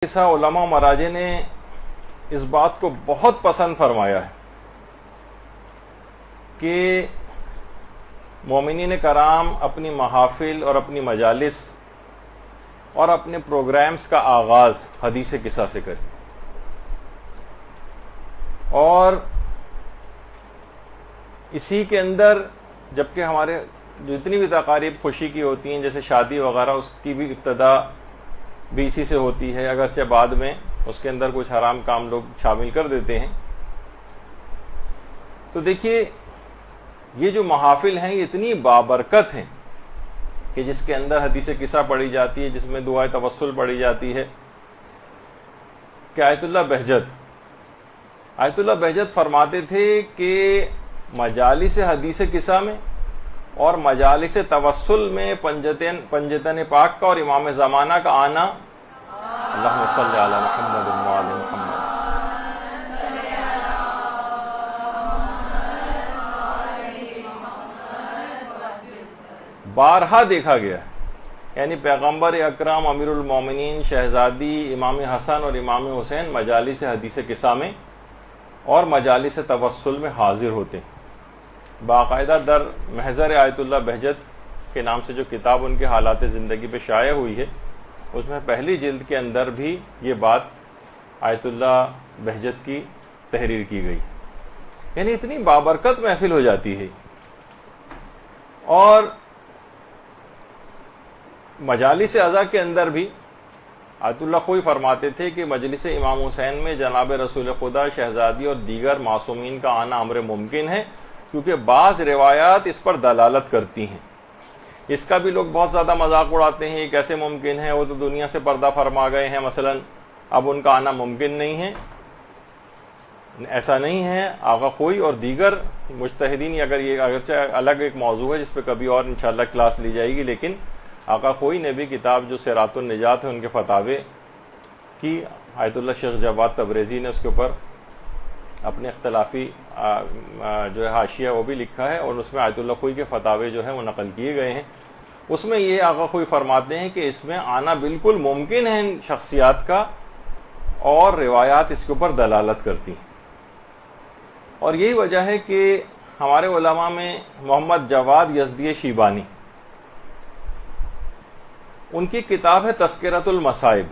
ایسا علماء مراجع نے اس بات کو بہت پسند فرمایا ہے کہ مومنین کرام اپنی محافل اور اپنی مجالس اور اپنے پروگرامز کا آغاز حدیث قصہ سے کریں، اور اسی کے اندر جبکہ ہمارے جتنی بھی تقاریب خوشی کی ہوتی ہیں جیسے شادی وغیرہ، اس کی بھی ابتدا بھی اسی سے ہوتی ہے، اگرچہ بعد میں اس کے اندر کچھ حرام کام لوگ شامل کر دیتے ہیں۔ تو دیکھیے یہ جو محافل ہیں یہ اتنی بابرکت ہیں کہ جس کے اندر حدیث قصہ پڑھی جاتی ہے، جس میں دعائے توسل پڑھی جاتی ہے کہ آیت اللہ بہجت فرماتے تھے کہ مجالس حدیث قصہ میں اور مجالس توسل میں پنجتن پاک کا اور امام زمانہ کا آنا، اللہم صلی علی محمد و علی محمد، بارہا دیکھا گیا ہے۔ یعنی پیغمبر اکرم امیر المومنین شہزادی امام حسن اور امام حسین مجالس حدیث قصہ میں اور مجالس توسل میں حاضر ہوتے ہیں۔ باقاعدہ در محضر آیت اللہ بہجت کے نام سے جو کتاب ان کے حالات زندگی پہ شائع ہوئی ہے، اس میں پہلی جلد کے اندر بھی یہ بات آیت اللہ بہجت کی تحریر کی گئی۔ یعنی اتنی بابرکت محفل ہو جاتی ہے۔ اور مجالس عزا کے اندر بھی آیت اللہ خوئی فرماتے تھے کہ مجلس امام حسین میں جناب رسول خدا، شہزادی اور دیگر معصومین کا آنا امر ممکن ہے، کیونکہ بعض روایات اس پر دلالت کرتی ہیں۔ اس کا بھی لوگ بہت زیادہ مذاق اڑاتے ہیں، یہ کیسے ممکن ہے، وہ تو دنیا سے پردہ فرما گئے ہیں، مثلا اب ان کا آنا ممکن نہیں ہے۔ ایسا نہیں ہے۔ آغا خوئی اور دیگر مجتہدین، اگرچہ الگ ایک موضوع ہے جس پہ کبھی اور انشاءاللہ کلاس لی جائے گی، لیکن آقا خوئی نے بھی کتاب جو سیرات النجات ہے ان کے فتاوے کی، آیت اللہ شیخ جواد تبریزی نے اس کے اوپر اپنے اختلافی جو ہے حاشیہ وہ بھی لکھا ہے، اور اس میں آیت اللہ خوئی کے فتاوے جو ہیں وہ نقل کیے گئے ہیں۔ اس میں یہ آقا خوئی فرماتے ہیں کہ اس میں آنا بالکل ممکن ہے ان شخصیات کا، اور روایات اس کے اوپر دلالت کرتی ہیں۔ اور یہی وجہ ہے کہ ہمارے علماء میں محمد جواد یزدی شیبانی، ان کی کتاب ہے تذکرۃ المصائب،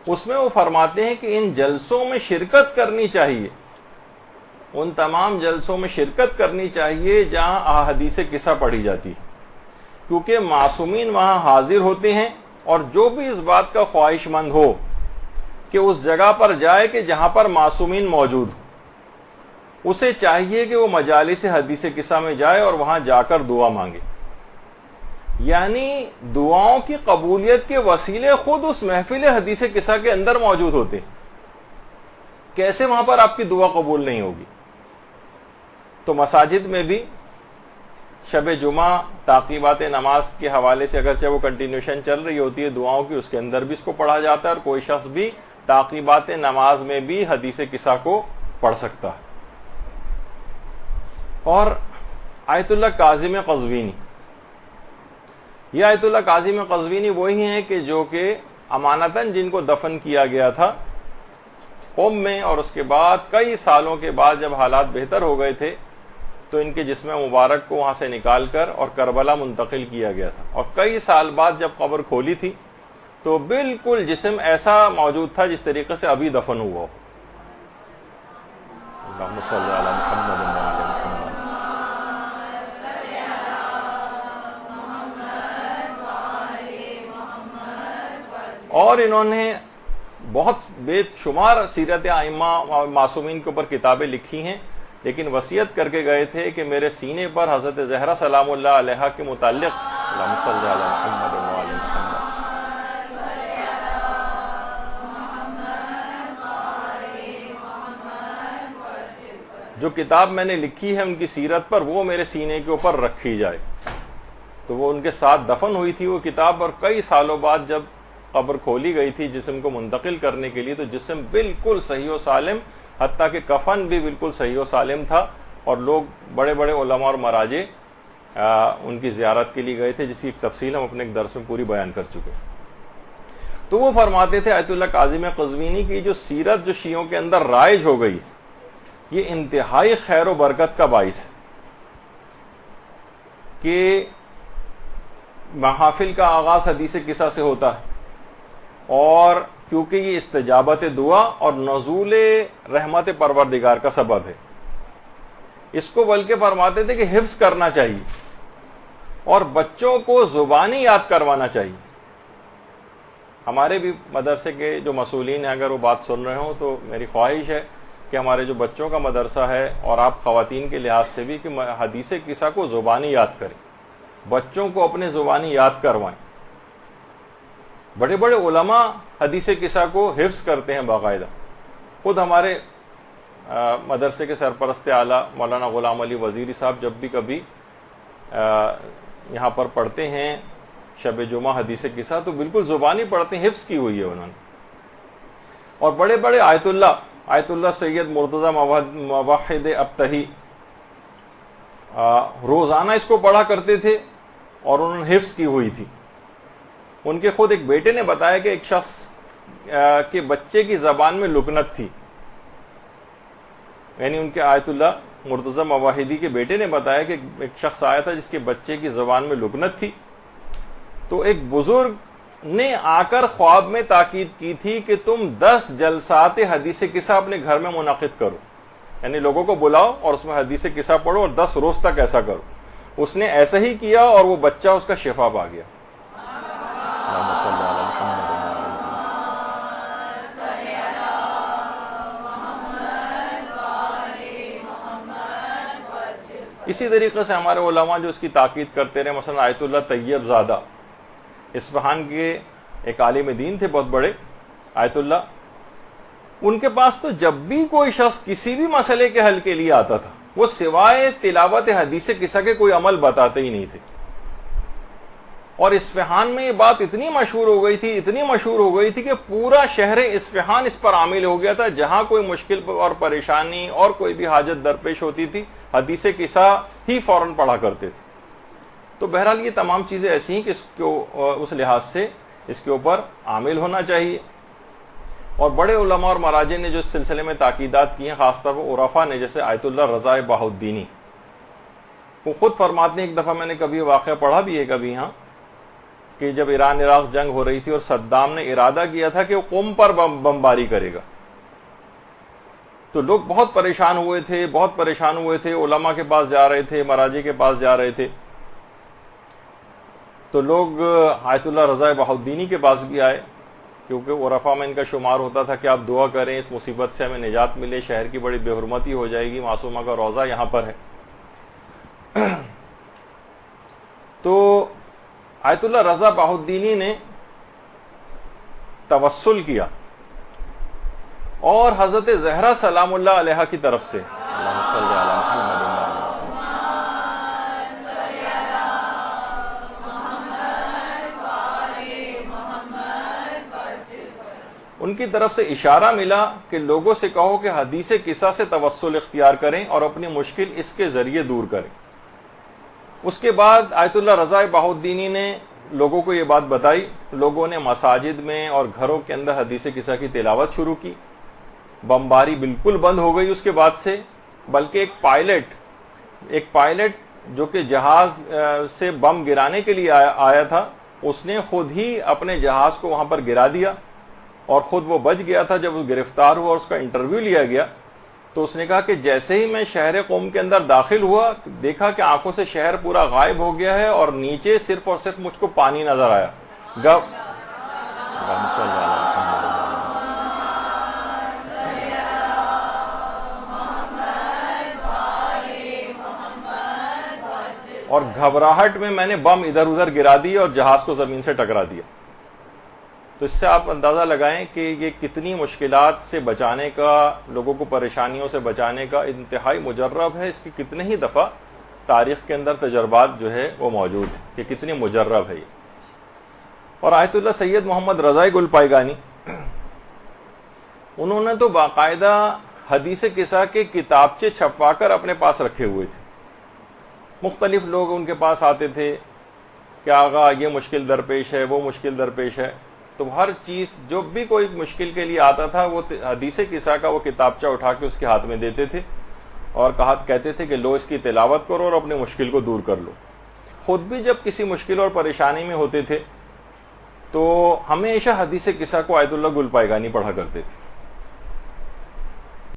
اس میں وہ فرماتے ہیں کہ ان جلسوں میں شرکت کرنی چاہیے، ان تمام جلسوں میں شرکت کرنی چاہیے جہاں احادیث قصہ پڑھی جاتی ہے، کیونکہ معصومین وہاں حاضر ہوتے ہیں، اور جو بھی اس بات کا خواہش مند ہو کہ اس جگہ پر جائے کہ جہاں پر معصومین موجود ہو، اسے چاہیے کہ وہ مجالس حدیث قصہ میں جائے اور وہاں جا کر دعا مانگے۔ یعنی دعاؤں کی قبولیت کے وسیلے خود اس محفل حدیث قصہ کے اندر موجود ہوتے ہیں، کیسے وہاں پر آپ کی دعا قبول نہیں ہوگی؟ تو مساجد میں بھی شب جمعہ تعقیبات نماز کے حوالے سے اگرچہ وہ کنٹینیوشن چل رہی ہوتی ہے دعاؤں کی، اس کے اندر بھی اس کو پڑھا جاتا ہے، اور کوئی شخص بھی تعقیبات نماز میں بھی حدیث قصہ کو پڑھ سکتا ہے۔ اور آیت اللہ کاظم قزوینی، یہ آیت اللہ کاظم قزوینی وہی ہیں کہ جو کہ امانتاً جن کو دفن کیا گیا تھا قم میں، اور اس کے بعد کئی سالوں کے بعد جب حالات بہتر ہو گئے تھے تو ان کے جسم مبارک کو وہاں سے نکال کر اور کربلا منتقل کیا گیا تھا، اور کئی سال بعد جب قبر کھولی تھی تو بالکل جسم ایسا موجود تھا جس طریقے سے ابھی دفن ہوا ہو۔ اللہم صلی علی محمد و علی محمد۔ اور انہوں نے بہت بے شمار سیرت ائمہ معصومین کے اوپر کتابیں لکھی ہیں، لیکن وصیت کر کے گئے تھے کہ میرے سینے پر حضرت زہرا سلام اللہ علیہا کے متعلق، اللہم صلی علی محمد و علی محمد، جو کتاب میں نے لکھی ہے ان کی سیرت پر، وہ میرے سینے کے اوپر رکھی جائے۔ تو وہ ان کے ساتھ دفن ہوئی تھی وہ کتاب، اور کئی سالوں بعد جب قبر کھولی گئی تھی جسم کو منتقل کرنے کے لیے تو جسم بالکل صحیح و سالم، حتیٰ کہ کفن بھی بالکل صحیح و سالم تھا، اور لوگ بڑے بڑے علماء اور مراجع ان کی زیارت کے لیے گئے تھے، جس کی ایک تفصیل ہم اپنے ایک درس میں پوری بیان کر چکے۔ تو وہ فرماتے تھے آیت اللہ کاظم قزوینی کی جو سیرت جو شیعوں کے اندر رائج ہو گئی یہ انتہائی خیر و برکت کا باعث ہے کہ محافل کا آغاز حدیث قصہ سے ہوتا ہے، اور کیونکہ یہ استجابت دعا اور نزول رحمت پروردگار کا سبب ہے، اس کو بلکہ فرماتے تھے کہ حفظ کرنا چاہیے اور بچوں کو زبانی یاد کروانا چاہیے۔ ہمارے بھی مدرسے کے جو مسئولین ہیں اگر وہ بات سن رہے ہوں تو میری خواہش ہے کہ ہمارے جو بچوں کا مدرسہ ہے اور آپ خواتین کے لحاظ سے بھی کہ حدیث قصہ کو زبانی یاد کریں، بچوں کو اپنے زبانی یاد کروائیں۔ بڑے بڑے علماء حدیث قصہ کو حفظ کرتے ہیں باقاعدہ، خود ہمارے مدرسے کے سرپرست اعلیٰ مولانا غلام علی وزیری صاحب جب بھی کبھی یہاں پر پڑھتے ہیں شب جمعہ حدیث قصہ تو بالکل زبانی پڑھتے ہیں، حفظ کی ہوئی ہے انہوں نے۔ اور بڑے بڑے آیت اللہ سید مرتضی موحد ابتہی روزانہ اس کو پڑھا کرتے تھے اور انہوں نے حفظ کی ہوئی تھی۔ ان کے خود ایک بیٹے نے بتایا کہ ایک شخص کے بچے کی زبان میں لکنت تھی، یعنی ان کے آیت اللہ مرتضی موحدی کے بیٹے نے بتایا کہ ایک شخص آیا تھا جس کے بچے کی زبان میں لکنت تھی، تو ایک بزرگ نے آ کر خواب میں تاکید کی تھی کہ تم 10 جلسات حدیث قصہ اپنے گھر میں منعقد کرو، یعنی لوگوں کو بلاؤ اور اس میں حدیث قصہ پڑھو اور 10 روز تک ایسا کرو۔ اس نے ایسا ہی کیا اور وہ بچہ اس کا شفا پا گیا۔ اسی طریقے سے ہمارے علماء جو اس کی تاکید کرتے رہے، مثلا آیت اللہ طیب زادہ اصفہان کے ایک عالم دین تھے بہت بڑے آیت اللہ، ان کے پاس تو جب بھی کوئی شخص کسی بھی مسئلے کے حل کے لیے آتا تھا وہ سوائے تلاوت حدیث قصہ کے کوئی عمل بتاتے ہی نہیں تھے۔ اور اصفہان میں یہ بات اتنی مشہور ہو گئی تھی کہ پورا شہر اصفہان اس پر عامل ہو گیا تھا، جہاں کوئی مشکل اور پریشانی اور کوئی بھی حاجت درپیش ہوتی تھی حدیث قصہ ہی فوراً پڑھا کرتے تھے۔ تو بہرحال یہ تمام چیزیں ایسی ہیں کہ اس کو اس لحاظ سے اس کے اوپر عامل ہونا چاہیے۔ اور بڑے علماء اور مراجع نے جو اس سلسلے میں تاکیدات کی ہیں، خاص طور پر عرفا نے، جیسے آیت اللہ رضا بہاؤالدینی، وہ خود فرماتے ہیں، ایک دفعہ میں نے کبھی واقعہ پڑھا بھی ہے کبھی ہاں، کہ جب ایران عراق جنگ ہو رہی تھی اور صدام نے ارادہ کیا تھا کہ وہ قم پر بمباری کرے گا، تو لوگ بہت پریشان ہوئے تھے، علماء کے پاس جا رہے تھے، مراجع کے پاس جا رہے تھے، تو لوگ آیت اللہ رضا بہاؤالدینی کے پاس بھی آئے، کیونکہ عرفا میں ان کا شمار ہوتا تھا کہ آپ دعا کریں اس مصیبت سے ہمیں نجات ملے، شہر کی بڑی بے حرمتی ہو جائے گی، معصومہ کا روضہ یہاں پر ہے۔ تو آیت اللہ رضا بہاؤالدینی نے توسل کیا اور حضرت زہرا سلام اللہ علیہا کی طرف سے اللہم صلی علی محمد ان کی طرف سے اشارہ ملا کہ لوگوں سے کہو کہ حدیث قصہ سے توسل اختیار کریں اور اپنی مشکل اس کے ذریعے دور کریں۔ اس کے بعد آیت اللہ رضا بہاؤالدینی نے لوگوں کو یہ بات بتائی، لوگوں نے مساجد میں اور گھروں کے اندر حدیث قصہ کی تلاوت شروع کی، بمباری بالکل بند ہو گئی اس کے بعد سے، بلکہ ایک پائلٹ جو کہ جہاز سے بم گرانے کے لیے آیا تھا، اس نے خود ہی اپنے جہاز کو وہاں پر گرا دیا اور خود وہ بچ گیا تھا۔ جب وہ گرفتار ہوا اور اس کا انٹرویو لیا گیا تو اس نے کہا کہ جیسے ہی میں شہر قم کے اندر داخل ہوا، دیکھا کہ آنکھوں سے شہر پورا غائب ہو گیا ہے اور نیچے صرف اور صرف مجھ کو پانی نظر آیا۔ اور گھبراہٹ میں نے بم ادھر ادھر گرا دی اور جہاز کو زمین سے ٹکرا دیا۔ تو اس سے آپ اندازہ لگائیں کہ یہ کتنی مشکلات سے بچانے کا، لوگوں کو پریشانیوں سے بچانے کا انتہائی مجرب ہے۔ اس کی کتنے ہی دفعہ تاریخ کے اندر تجربات جو ہے وہ موجود ہیں کہ کتنی مجرب ہے یہ۔ اور آیت اللہ سید محمد رضا گل پائیگانی، انہوں نے تو باقاعدہ حدیث قصہ کے کتابچے چھپوا کر اپنے پاس رکھے ہوئے تھے۔ مختلف لوگ ان کے پاس آتے تھے کہ آغا یہ مشکل درپیش ہے، وہ مشکل درپیش ہے، تو ہر چیز جو بھی کوئی مشکل کے لیے آتا تھا وہ حدیث قصہ کا وہ کتابچہ اٹھا کے اس کے ہاتھ میں دیتے تھے اور کہتے تھے کہ لو اس کی تلاوت کرو اور اپنے مشکل کو دور کر لو. خود بھی جب کسی مشکل اور پریشانی میں ہوتے تھے تو ہمیشہ حدیث قصہ کو آیت اللہ گل پائگانی پڑھا کرتے تھے.